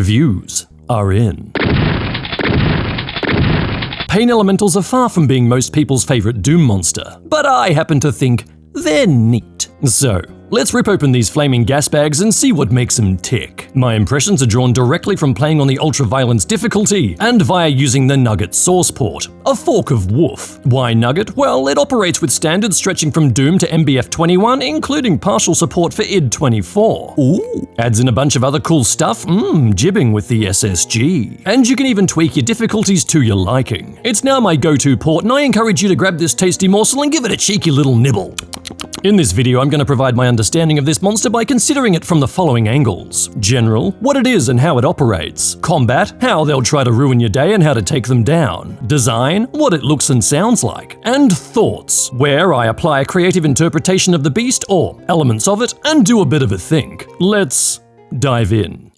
Reviews are in. Pain elementals are far from being most people's favorite Doom monster, but I happen to think they're neat. So, let's rip open these flaming gas bags and see what makes them tick. My impressions are drawn directly from playing on the ultra-violence difficulty and via using the Nugget source port, a fork of Woof. Why Nugget? Well, it operates with standards stretching from Doom to MBF21, including partial support for id24. Ooh! Adds in a bunch of other cool stuff, jibbing with the SSG. And you can even tweak your difficulties to your liking. It's now my go-to port, and I encourage you to grab this tasty morsel and give it a cheeky little nibble. In this video, I'm going to provide my understanding of this monster by considering it from the following angles. General, what it is and how it operates. Combat, how they'll try to ruin your day and how to take them down. Design, what it looks and sounds like. And thoughts, where I apply a creative interpretation of the beast or elements of it and do a bit of a think. Let's dive in.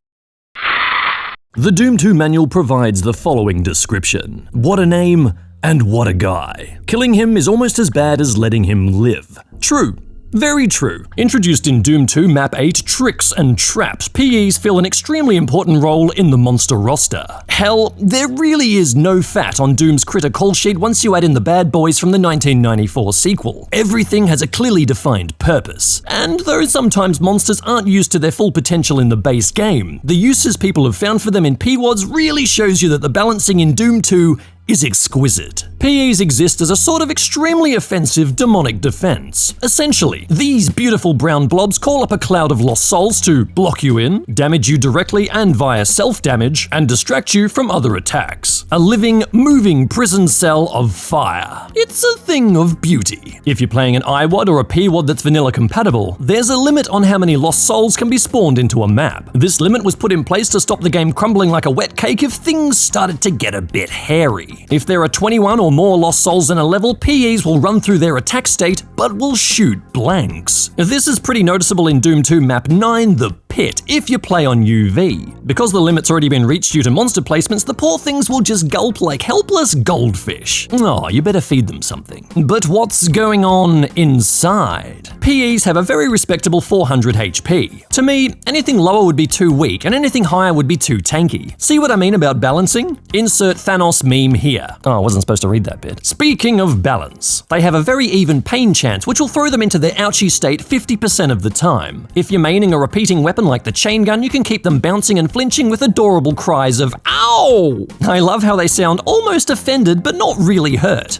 The Doom 2 manual provides the following description. What a name, and what a guy. Killing him is almost as bad as letting him live. True. Very true. Introduced in Doom 2 Map 8, Tricks and Traps, PEs fill an extremely important role in the monster roster. Hell, there really is no fat on Doom's critter call sheet once you add in the bad boys from the 1994 sequel. Everything has a clearly defined purpose. And though sometimes monsters aren't used to their full potential in the base game, the uses people have found for them in PWODs really shows you that the balancing in Doom 2 is exquisite. PEs exist as a sort of extremely offensive demonic defense. Essentially, these beautiful brown blobs call up a cloud of lost souls to block you in, damage you directly and via self-damage, and distract you from other attacks. A living, moving prison cell of fire. It's a thing of beauty. If you're playing an IWOD or a PWOD that's vanilla compatible, there's a limit on how many lost souls can be spawned into a map. This limit was put in place to stop the game crumbling like a wet cake if things started to get a bit hairy. If there are 21 or more lost souls in a level, PEs will run through their attack state, but will shoot blanks. This is pretty noticeable in Doom 2 Map 9, The Pit, if you play on UV. Because the limit's already been reached due to monster placements, the poor things will just gulp like helpless goldfish. Oh, you better feed them something. But what's going on inside? PEs have a very respectable 400 HP. To me, anything lower would be too weak, and anything higher would be too tanky. See what I mean about balancing? Insert Thanos meme here. Oh, I wasn't supposed to read that bit. Speaking of balance, they have a very even pain chance, which will throw them into their ouchie state 50% of the time. If you're maining a repeating weapon like the chain gun, you can keep them bouncing and flinching with adorable cries of "ow!" I love how they sound almost offended, but not really hurt.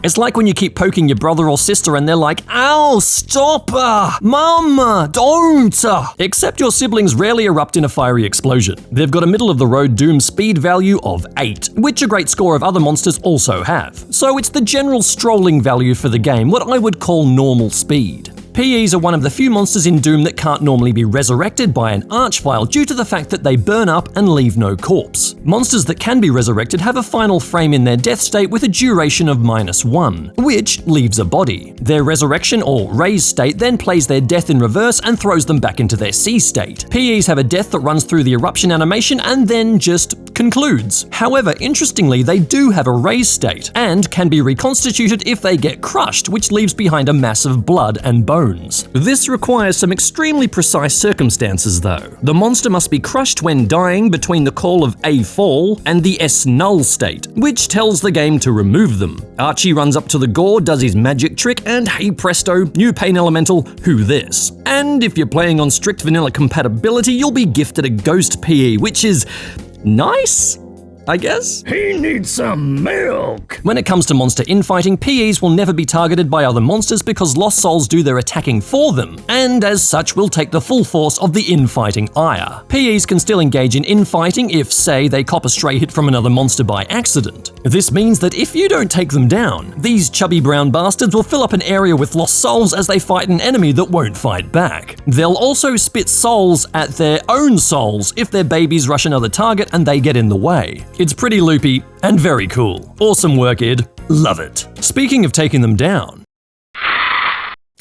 It's like when you keep poking your brother or sister and they're like, "Ow, stop! Mama, don't!" Except your siblings rarely erupt in a fiery explosion. They've got a middle-of-the-road Doom speed value of 8, which a great score of other monsters also have. So it's the general strolling value for the game, what I would call normal speed. PEs are one of the few monsters in Doom that can't normally be resurrected by an archvile due to the fact that they burn up and leave no corpse. Monsters that can be resurrected have a final frame in their death state with a duration of -1, which leaves a body. Their resurrection or raise state then plays their death in reverse and throws them back into their C state. PEs have a death that runs through the eruption animation and then just concludes. However, interestingly, they do have a raise state and can be reconstituted if they get crushed, which leaves behind a mass of blood and bone. This requires some extremely precise circumstances though. The monster must be crushed when dying between the call of A fall and the S null state, which tells the game to remove them. Archie runs up to the gore, does his magic trick, and hey presto, new pain elemental, who this? And if you're playing on strict vanilla compatibility, you'll be gifted a ghost PE, which is nice? I guess? He needs some milk! When it comes to monster infighting, PEs will never be targeted by other monsters because lost souls do their attacking for them, and as such will take the full force of the infighting ire. PEs can still engage in infighting if, say, they cop a stray hit from another monster by accident. This means that if you don't take them down, these chubby brown bastards will fill up an area with lost souls as they fight an enemy that won't fight back. They'll also spit souls at their own souls if their babies rush another target and they get in the way. It's pretty loopy and very cool. Awesome work, id. Love it. Speaking of taking them down.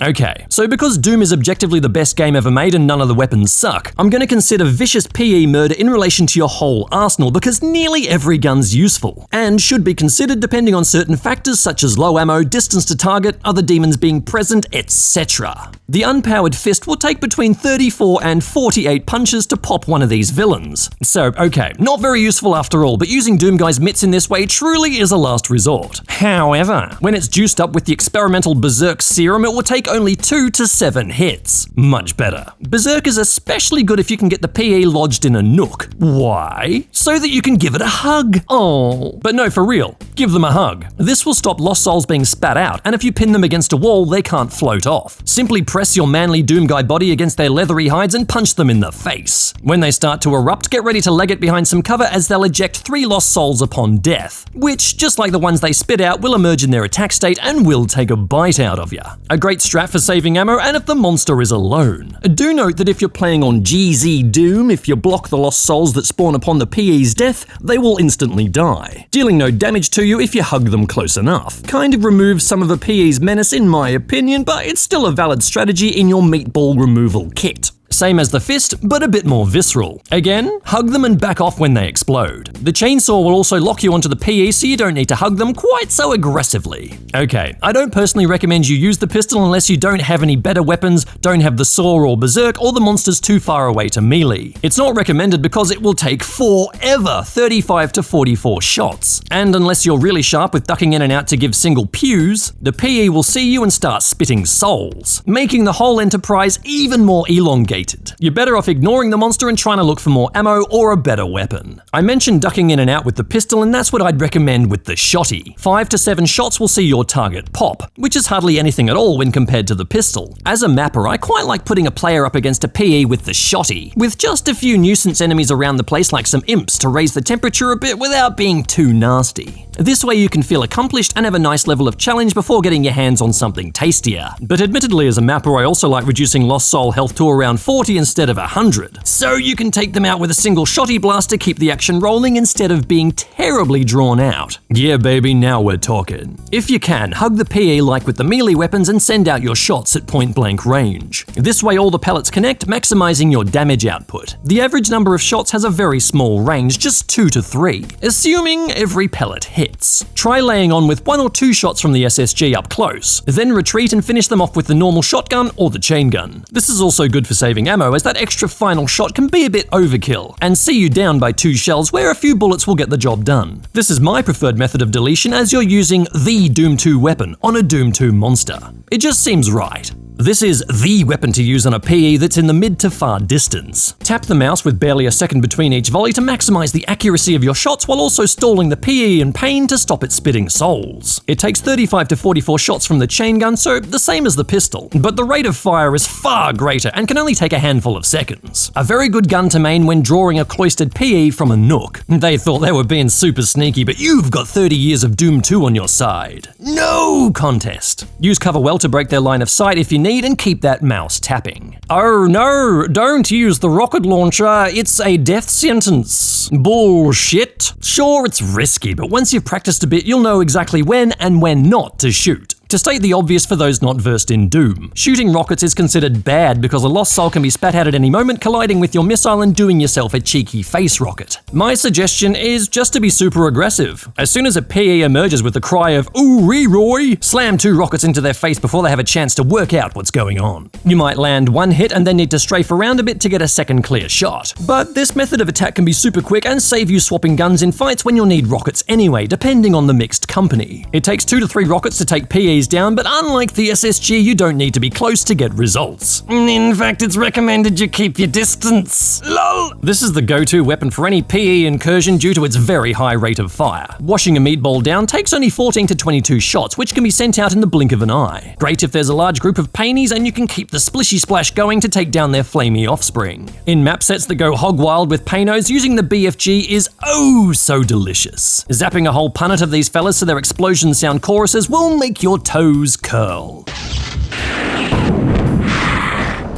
Okay, so because Doom is objectively the best game ever made and none of the weapons suck, I'm going to consider vicious PE murder in relation to your whole arsenal because nearly every gun's useful, and should be considered depending on certain factors such as low ammo, distance to target, other demons being present, etc. The unpowered fist will take between 34 and 48 punches to pop one of these villains. So, okay, not very useful after all, but using Doomguy's mitts in this way truly is a last resort. However, when it's juiced up with the experimental Berserk serum, it will take only 2 to 7 hits. Much better. Berserk is especially good if you can get the PE lodged in a nook. Why? So that you can give it a hug. Oh, but no, for real, give them a hug. This will stop lost souls being spat out, and if you pin them against a wall, they can't float off. Simply press your manly Doomguy body against their leathery hides and punch them in the face. When they start to erupt, get ready to leg it behind some cover as they'll eject 3 lost souls upon death, which, just like the ones they spit out, will emerge in their attack state and will take a bite out of ya. A great strat for saving ammo, and if the monster is alone. Do note that if you're playing on GZ Doom, if you block the lost souls that spawn upon the PE's death, they will instantly die, dealing no damage to you if you hug them close enough. Kind of removes some of the PE's menace in my opinion, but it's still a valid strategy in your meatball removal kit. Same as the fist, but a bit more visceral. Again, hug them and back off when they explode. The chainsaw will also lock you onto the PE, so you don't need to hug them quite so aggressively. Okay, I don't personally recommend you use the pistol unless you don't have any better weapons, don't have the saw or berserk, or the monster's too far away to melee. It's not recommended because it will take forever, 35 to 44 shots. And unless you're really sharp with ducking in and out to give single pews, the PE will see you and start spitting souls, making the whole enterprise even more elongated. You're better off ignoring the monster and trying to look for more ammo or a better weapon. I mentioned ducking in and out with the pistol, and that's what I'd recommend with the shotty. 5 to 7 shots will see your target pop, which is hardly anything at all when compared to the pistol. As a mapper, I quite like putting a player up against a PE with the shotty, with just a few nuisance enemies around the place like some imps to raise the temperature a bit without being too nasty. This way you can feel accomplished and have a nice level of challenge before getting your hands on something tastier. But admittedly, as a mapper, I also like reducing lost soul health to around 40 instead of 100. So you can take them out with a single shotty blast to keep the action rolling instead of being terribly drawn out. Yeah baby, now we're talking. If you can, hug the PE like with the melee weapons and send out your shots at point blank range. This way all the pellets connect, maximizing your damage output. The average number of shots has a very small range, just 2 to 3, assuming every pellet hits. Try laying on with 1 or 2 shots from the SSG up close, then retreat and finish them off with the normal shotgun or the chain gun. This is also good for saving ammo, as that extra final shot can be a bit overkill and see you down by 2 shells where a few bullets will get the job done. This is my preferred method of deletion, as you're using the Doom 2 weapon on a Doom 2 monster. It just seems right. This is the weapon to use on a PE that's in the mid to far distance. Tap the mouse with barely a second between each volley to maximize the accuracy of your shots while also stalling the PE in pain to stop it spitting souls. It takes 35 to 44 shots from the chain gun, so the same as the pistol, but the rate of fire is far greater and can only take a handful of seconds. A very good gun to main when drawing a cloistered PE from a nook. They thought they were being super sneaky, but you've got 30 years of Doom 2 on your side. No contest. Use cover well to break their line of sight if you need, and keep that mouse tapping. Oh no, don't use the rocket launcher, it's a death sentence. Bullshit. Sure, it's risky, but once you've practiced a bit, you'll know exactly when and when not to shoot. To state the obvious for those not versed in Doom, shooting rockets is considered bad because a lost soul can be spat out at any moment, colliding with your missile and doing yourself a cheeky face rocket. My suggestion is just to be super aggressive. As soon as a PE emerges with the cry of "Ooh, Roy," slam 2 rockets into their face before they have a chance to work out what's going on. You might land 1 hit and then need to strafe around a bit to get a second clear shot. But this method of attack can be super quick and save you swapping guns in fights when you'll need rockets anyway, depending on the mixed company. It takes 2 to 3 rockets to take PEs down, but unlike the SSG, you don't need to be close to get results. In fact, it's recommended you keep your distance. LOL! This is the go-to weapon for any PE incursion due to its very high rate of fire. Washing a meatball down takes only 14 to 22 shots, which can be sent out in the blink of an eye. Great if there's a large group of painies and you can keep the splishy splash going to take down their flamey offspring. In map sets that go hog wild with painos, using the BFG is oh so delicious. Zapping a whole punnet of these fellas so their explosions sound choruses will make your toes curl.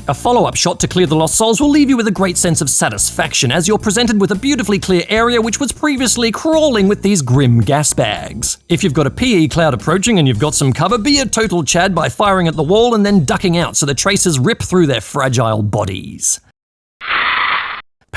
A follow-up shot to clear the lost souls will leave you with a great sense of satisfaction as you're presented with a beautifully clear area which was previously crawling with these grim gas bags. If you've got a PE cloud approaching and you've got some cover, be a total Chad by firing at the wall and then ducking out so the tracers rip through their fragile bodies.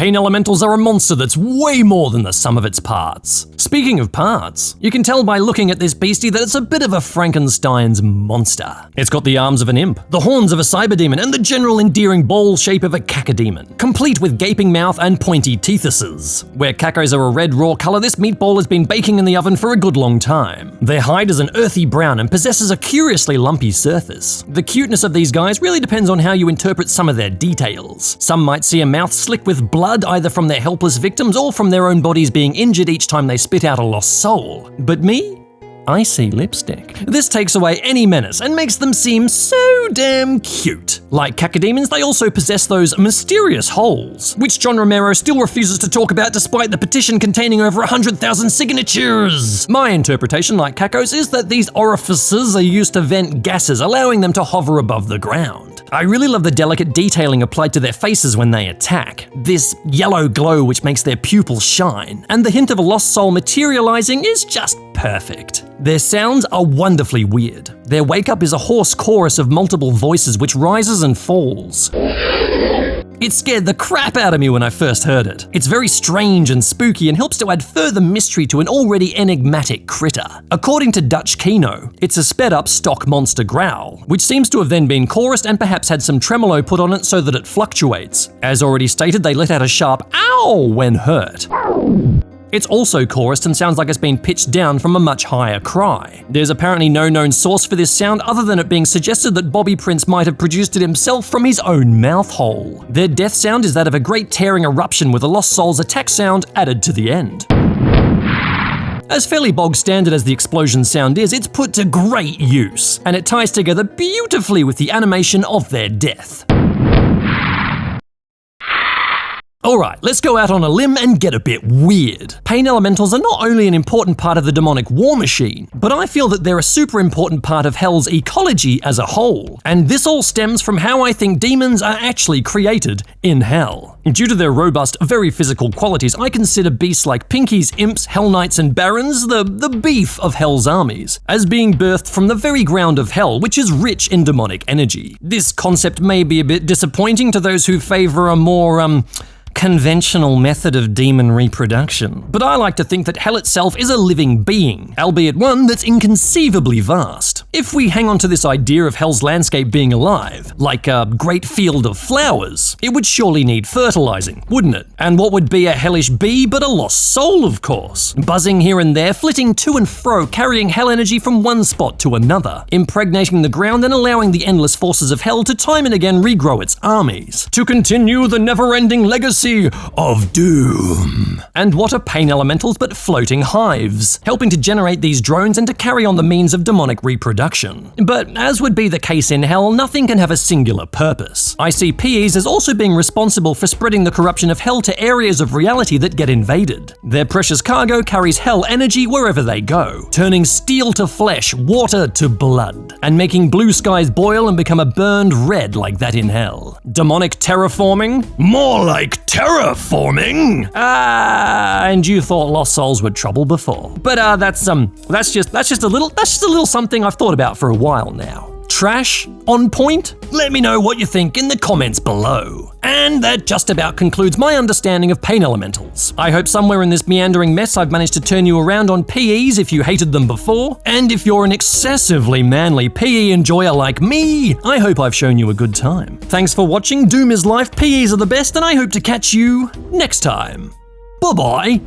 Pain elementals are a monster that's way more than the sum of its parts. Speaking of parts, you can tell by looking at this beastie that it's a bit of a Frankenstein's monster. It's got the arms of an imp, the horns of a cyberdemon, and the general endearing ball shape of a cacodemon, complete with gaping mouth and pointy teethuses. Where cacos are a red raw color, this meatball has been baking in the oven for a good long time. Their hide is an earthy brown and possesses a curiously lumpy surface. The cuteness of these guys really depends on how you interpret some of their details. Some might see a mouth slick with blood either from their helpless victims or from their own bodies being injured each time they spit out a lost soul. But me? I see lipstick. This takes away any menace and makes them seem so damn cute. Like cacodemons, they also possess those mysterious holes, which John Romero still refuses to talk about despite the petition containing over 100,000 signatures. My interpretation, like cacos, is that these orifices are used to vent gases, allowing them to hover above the ground. I really love the delicate detailing applied to their faces when they attack. This yellow glow which makes their pupils shine, and the hint of a lost soul materializing is just perfect. Their sounds are wonderfully weird. Their wake-up is a hoarse chorus of multiple voices which rises and falls. It scared the crap out of me when I first heard it. It's very strange and spooky and helps to add further mystery to an already enigmatic critter. According to Dutch Kino, it's a sped-up stock monster growl, which seems to have then been chorused and perhaps had some tremolo put on it so that it fluctuates. As already stated, they let out a sharp ow when hurt. It's also chorused and sounds like it's been pitched down from a much higher cry. There's apparently no known source for this sound other than it being suggested that Bobby Prince might have produced it himself from his own mouth hole. Their death sound is that of a great tearing eruption with a lost soul's attack sound added to the end. As fairly bog standard as the explosion sound is, it's put to great use, and it ties together beautifully with the animation of their death. Alright, let's go out on a limb and get a bit weird. Pain elementals are not only an important part of the demonic war machine, but I feel that they're a super important part of Hell's ecology as a whole. And this all stems from how I think demons are actually created in Hell. Due to their robust, very physical qualities, I consider beasts like Pinkies, Imps, Hell Knights, and Barons the beef of Hell's armies, as being birthed from the very ground of Hell, which is rich in demonic energy. This concept may be a bit disappointing to those who favor a more, conventional method of demon reproduction. But I like to think that Hell itself is a living being, albeit one that's inconceivably vast. If we hang on to this idea of Hell's landscape being alive, like a great field of flowers, it would surely need fertilizing, wouldn't it? And what would be a hellish bee but a lost soul, of course? Buzzing here and there, flitting to and fro, carrying Hell energy from one spot to another, impregnating the ground and allowing the endless forces of Hell to time and again regrow its armies, to continue the never-ending legacy of doom. And what are pain elementals but floating hives, helping to generate these drones and to carry on the means of demonic reproduction. But as would be the case in Hell, nothing can have a singular purpose. I see PEs as also being responsible for spreading the corruption of Hell to areas of reality that get invaded. Their precious cargo carries Hell energy wherever they go, turning steel to flesh, water to blood, and making blue skies boil and become a burned red like that in Hell. Demonic terraforming? More like terraforming? And you thought lost souls were trouble before. But that's just a little something I've thought about for a while now. Trash? On point? Let me know what you think in the comments below. And that just about concludes my understanding of pain elementals. I hope somewhere in this meandering mess I've managed to turn you around on PEs if you hated them before. And if you're an excessively manly PE enjoyer like me, I hope I've shown you a good time. Thanks for watching. Doom is life, PEs are the best, and I hope to catch you next time. Bye-bye.